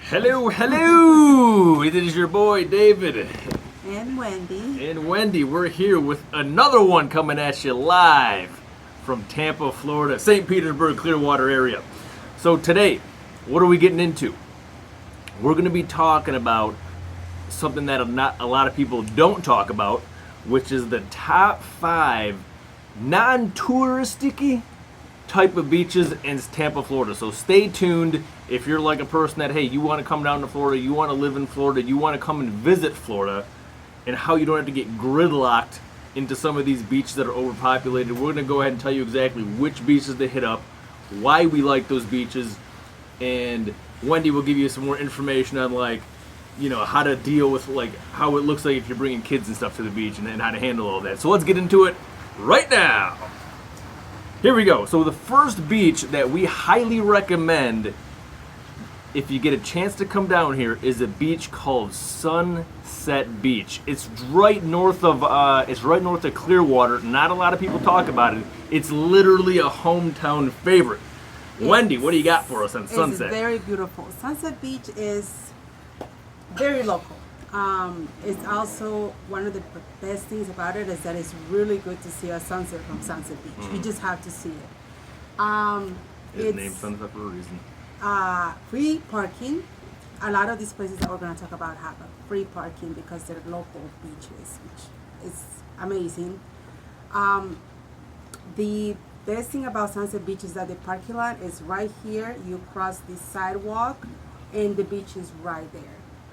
Hello, hello! It is your boy David. And Wendy. And Wendy, we're here with another one coming at you live from Tampa, Florida, St. Petersburg, Clearwater area. So today, what are we getting into? We're going to be talking about something that not a lot of people don't talk about, which is the top 5 non-touristy type of beaches in Tampa, Florida. So stay tuned if you're like a person that, hey, you want to come down to Florida, you want to live in Florida, you want to come and visit Florida, and how you don't have to get gridlocked into some of these beaches that are overpopulated. We're going to go ahead and tell you exactly which beaches to hit up, why we like those beaches, and Wendy will give you some more information on, like, you know, how to deal with, like, how it looks like if you're bringing kids and stuff to the beach, and how to handle all that. So let's get into it right now. Here we go. So the first beach that we highly recommend if you get a chance to come down here is a beach called Sunset Beach. It's right north of Clearwater. Not a lot of people talk about it. It's literally a hometown favorite. Wendy, what do you got for us on Sunset? It's very beautiful. Sunset Beach is very local. It's also one of the best things about it is that it's really good to see a sunset from Sunset Beach. You just have to see it. It's named Sunset for a reason. Free parking. A lot of these places that we're going to talk about have a free parking because they're local beaches, which is amazing. The best thing about Sunset Beach is that the parking lot is right here. You cross the sidewalk, and the beach is right there.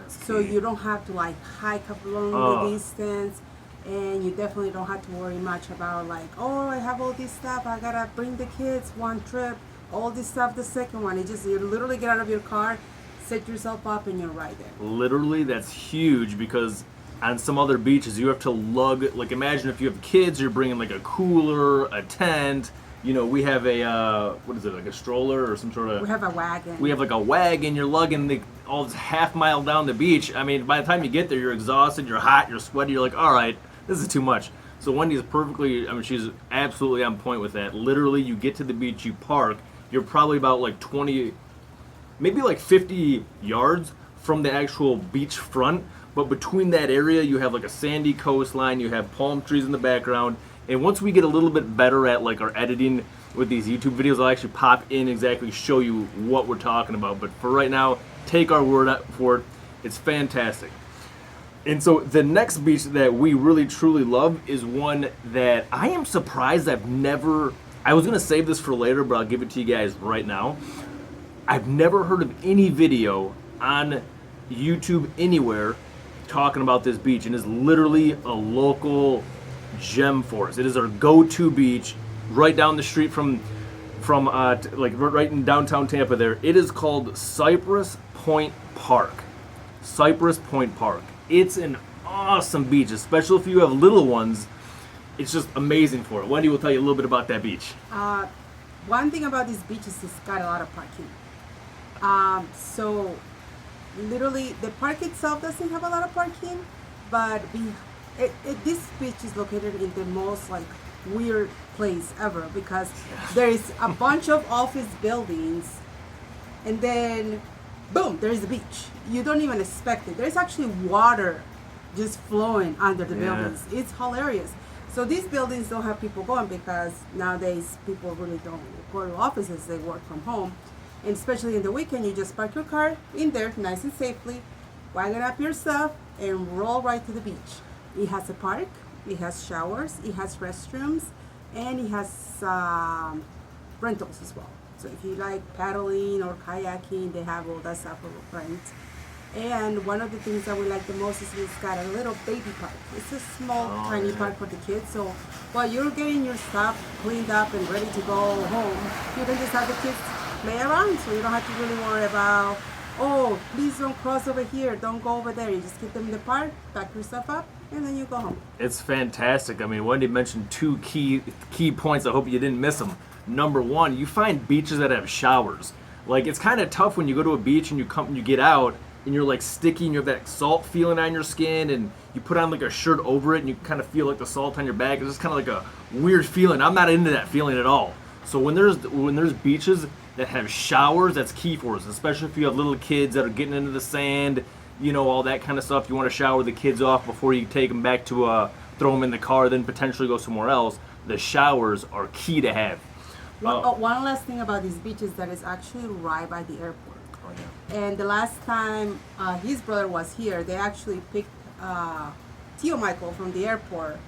So you don't have to like hike up along the distance, and you definitely don't have to worry much about like, oh, I have all this stuff, I gotta bring the kids one trip, all this stuff the second one. You literally get out of your car, set yourself up, and you're right there. Literally, that's huge because on some other beaches you have to lug, like, imagine if you have kids, you're bringing like a cooler, a tent. You know, we have a, what is it, like a stroller or some sort of... We have a wagon. We have like a wagon, you're lugging all this half mile down the beach. I mean, by the time you get there, you're exhausted, you're hot, you're sweaty, you're like, all right, this is too much. So Wendy's perfectly, I mean, she's absolutely on point with that. Literally, you get to the beach, you park, you're probably about like 20, maybe like 50 yards from the actual beach front. But between that area, you have like a sandy coastline, you have palm trees in the background. And once we get a little bit better at like our editing with these YouTube videos, I'll actually pop in exactly show you what we're talking about. But for right now, take our word for it. It's fantastic. And so the next beach that we really truly love is one that I am surprised I was going to save this for later, but I'll give it to you guys right now. I've never heard of any video on YouTube anywhere talking about this beach, and it's literally a local gem for us. It is our go-to beach right down the street from like right in downtown Tampa there. It is called Cypress Point Park. Cypress Point Park. It's an awesome beach, especially if you have little ones. It's just amazing for it. Wendy will tell you a little bit about that beach. One thing about this beach is it's got a lot of parking. So literally the park itself doesn't have a lot of parking, but this beach is located in the most like weird place ever because there is a bunch of office buildings, and then boom, there is the beach. You don't even expect it. There's actually water just flowing under the buildings. It's hilarious. So these buildings don't have people going because nowadays people really don't go to offices, they work from home. And especially in the weekend, you just park your car in there nice and safely, wagon up your stuff, and roll right to the beach. It has a park, it has showers, it has restrooms, and it has rentals as well. So if you like paddling or kayaking, they have all that stuff for rent. And one of the things that we like the most is it's got a little baby park. It's a small, tiny park for the kids. So while you're getting your stuff cleaned up and ready to go home, you can just have the kids play around. So you don't have to really worry about, oh, please don't cross over here, don't go over there. You just get them in the park, pack your stuff up, and then you go home. It's fantastic. I mean, Wendy mentioned 2 key points. I hope you didn't miss them. Number 1, you find beaches that have showers. Like, it's kind of tough when you go to a beach and you get out and you're like sticky and you have that salt feeling on your skin, and you put on like a shirt over it and you kind of feel like the salt on your back. It's just kind of like a weird feeling. I'm not into that feeling at all. So when there's beaches that have showers, that's key for us, especially if you have little kids that are getting into the sand, you know, all that kind of stuff. You want to shower the kids off before you take them back to throw them in the car, then potentially go somewhere else. The showers are key to have. One last thing about these beaches that is actually right by the airport. And the last time his brother was here, they actually picked Tio Michael from the airport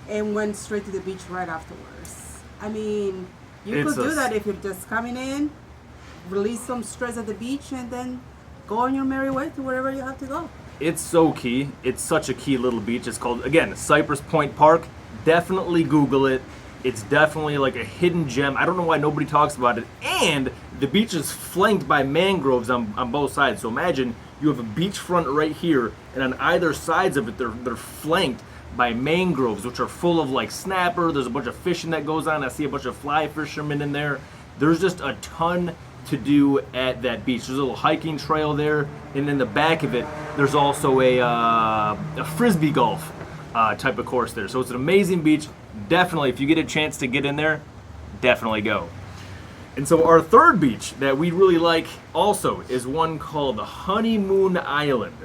and went straight to the beach right afterwards. I mean, you could do that if you're just coming in, release some stress at the beach, and then go on your merry way to wherever you have to go. It's so key. It's such a key little beach. It's called, again, Cypress Point Park. Definitely Google it. It's definitely like a hidden gem. I don't know why nobody talks about it. And the beach is flanked by mangroves on both sides. So imagine you have a beachfront right here, and on either sides of it, they're flanked by mangroves, which are full of like snapper. There's a bunch of fishing that goes on. I see a bunch of fly fishermen in there. There's just a ton to do at that beach. There's a little hiking trail there, and in the back of it, there's also a frisbee golf type of course there. So it's an amazing beach. Definitely, if you get a chance to get in there, definitely go. And so our third beach that we really like also is one called Honeymoon Island.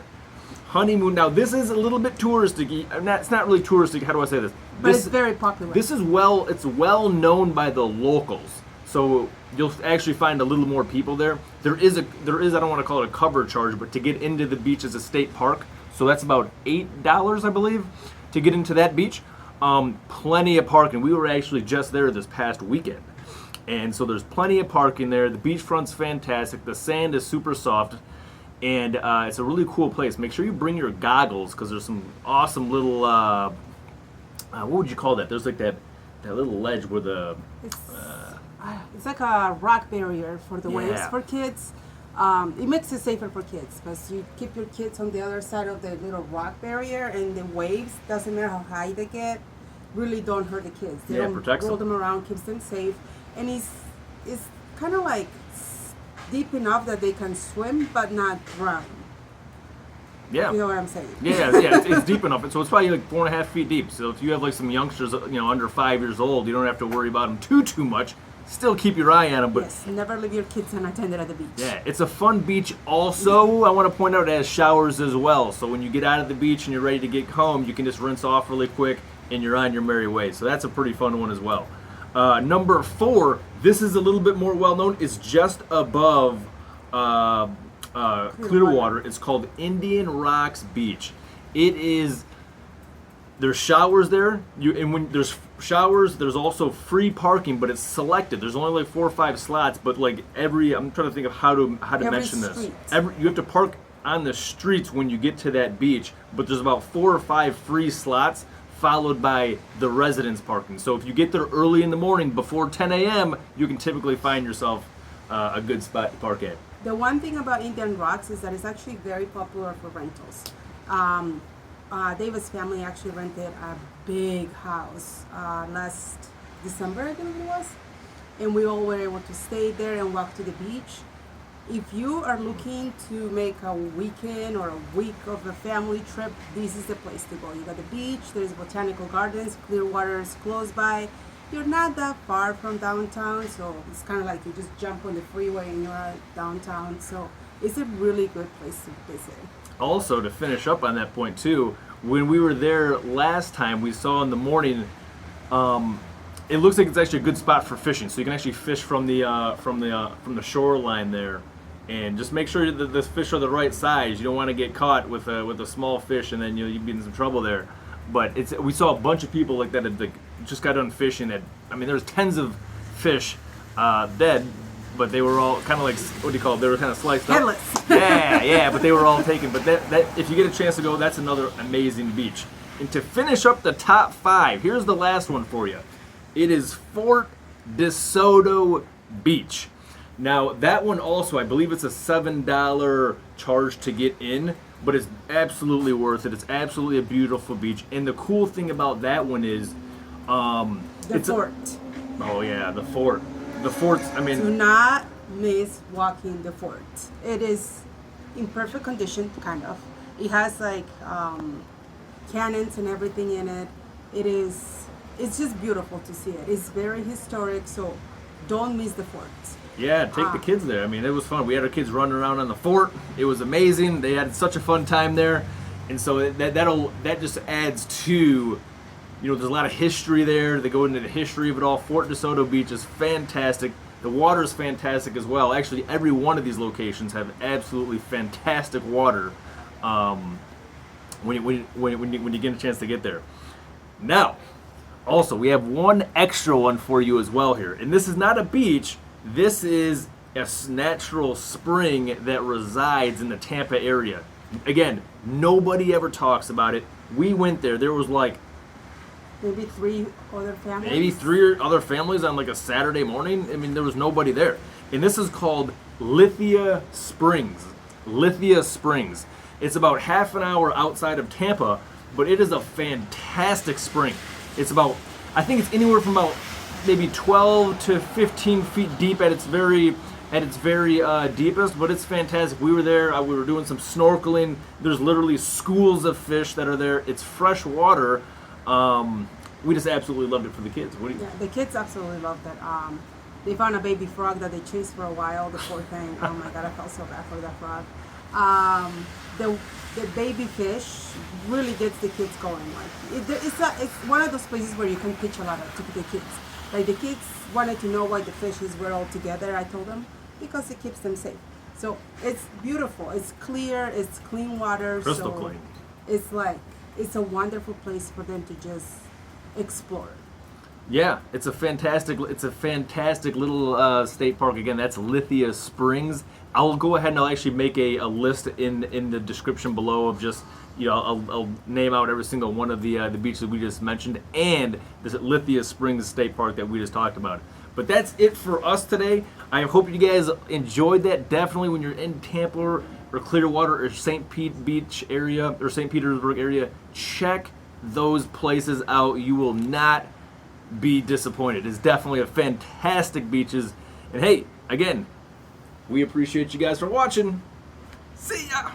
Honeymoon. Now this is a little bit touristic. It's not really touristic. How do I say this? But it's very popular. This is it's well known by the locals. So you'll actually find a little more people there. There is I don't want to call it a cover charge, but to get into the beach is a state park. So that's about $8, I believe, to get into that beach. Plenty of parking. We were actually just there this past weekend. And so there's plenty of parking there. The beachfront's fantastic. The sand is super soft. And it's a really cool place. Make sure you bring your goggles because there's some awesome little, what would you call that? There's like that little ledge where the... It's like a rock barrier for the waves for kids. It makes it safer for kids because you keep your kids on the other side of the little rock barrier, and the waves, doesn't matter how high they get, really don't hurt the kids. They don't roll them around, keeps them safe, and it's kind of like deep enough that they can swim but not drown. Yeah, you know what I'm saying? Yeah, it's deep enough, so it's probably like 4.5 feet deep. So if you have like some youngsters, under 5 years old, you don't have to worry about them too much. Still keep your eye on them, but yes, never leave your kids unattended at the beach. Yeah, it's a fun beach. Also, I want to point out it has showers as well. So when you get out of the beach and you're ready to get home, you can just rinse off really quick and you're on your merry way. So that's a pretty fun one as well. Number 4, this is a little bit more well known. It's just above Clearwater. It's called Indian Rocks Beach. There's showers there. And when there's showers, there's also free parking, but it's selected. There's only like 4 or 5 slots, but like I'm trying to think of how to mention this. You have to park on the streets when you get to that beach, but there's about 4 or 5 free slots followed by the residence parking. So if you get there early in the morning before 10 a.m., you can typically find yourself a good spot to park at. The one thing about Indian Rocks is that it's actually very popular for rentals. David's family actually rented a big house last December, I think it was, and we all were able to stay there and walk to the beach. If you are looking to make a weekend or a week of a family trip, this is the place to go. You got the beach, there's botanical gardens, Clearwater is close by. You're not that far from downtown, so it's kind of like you just jump on the freeway and you're downtown. So it's a really good place to visit. Also, to finish up on that point too, when we were there last time, we saw in the morning, it looks like it's actually a good spot for fishing. So you can actually fish from the shoreline there, and just make sure that the fish are the right size. You don't want to get caught with a small fish, and then you'd be in some trouble there. But we saw a bunch of people like that that just got done fishing. There's tens of fish dead. But they were all kind of like, what do you call it? They were kind of sliced up. Headless. Yeah, but they were all taken. But that if you get a chance to go, that's another amazing beach. And to finish up the top 5, here's the last one for you. It is Fort DeSoto Beach. Now, that one also, I believe it's a $7 charge to get in, but it's absolutely worth it. It's absolutely a beautiful beach. And the cool thing about that one is... the fort. The fort. The fort's, Do not miss walking the fort. It is in perfect condition, kind of. It has like cannons and everything in it. It's just beautiful to see it. It's very historic, so don't miss the fort. Yeah, take the kids there. I mean, it was fun. We had our kids running around on the fort. It was amazing. They had such a fun time there, and so that just adds to, there's a lot of history there. They go into the history of it all. Fort DeSoto Beach is fantastic. The water is fantastic as well. Actually, every one of these locations have absolutely fantastic water. When you get a chance to get there. Now, also we have one extra one for you as well here, and this is not a beach. This is a natural spring that resides in the Tampa area. Again, nobody ever talks about it. We went there. There was like maybe three other families on like a Saturday morning. I mean, there was nobody there. And this is called Lithia Springs. Lithia Springs. It's about half an hour outside of Tampa, but it is a fantastic spring. It's about, I think it's anywhere from about maybe 12 to 15 feet deep at its very deepest, but it's fantastic. We were there, we were doing some snorkeling. There's literally schools of fish that are there. It's fresh water. We just absolutely loved it for the kids. Yeah, the kids absolutely loved it. They found a baby frog that they chased for a while, the poor thing. Oh my God, I felt so bad for that frog. The baby fish really gets the kids going. Like it's one of those places where you can teach a lot to the kids. Like the kids wanted to know why the fishes were all together. I told them because it keeps them safe. So it's beautiful. It's clear. It's clean water. Crystal clean. It's a wonderful place for them to just explore. Yeah, it's a fantastic little state park. Again, that's Lithia Springs. I'll go ahead and I'll actually make a list in the description below of just, I'll name out every single one of the beaches we just mentioned and this Lithia Springs State Park that we just talked about. But that's it for us today. I hope you guys enjoyed that. Definitely when you're in Tampa or Clearwater or St. Pete Beach area or St. Petersburg area, check those places out. You will not be disappointed. It's definitely a fantastic beaches. And hey, again, we appreciate you guys for watching. See ya!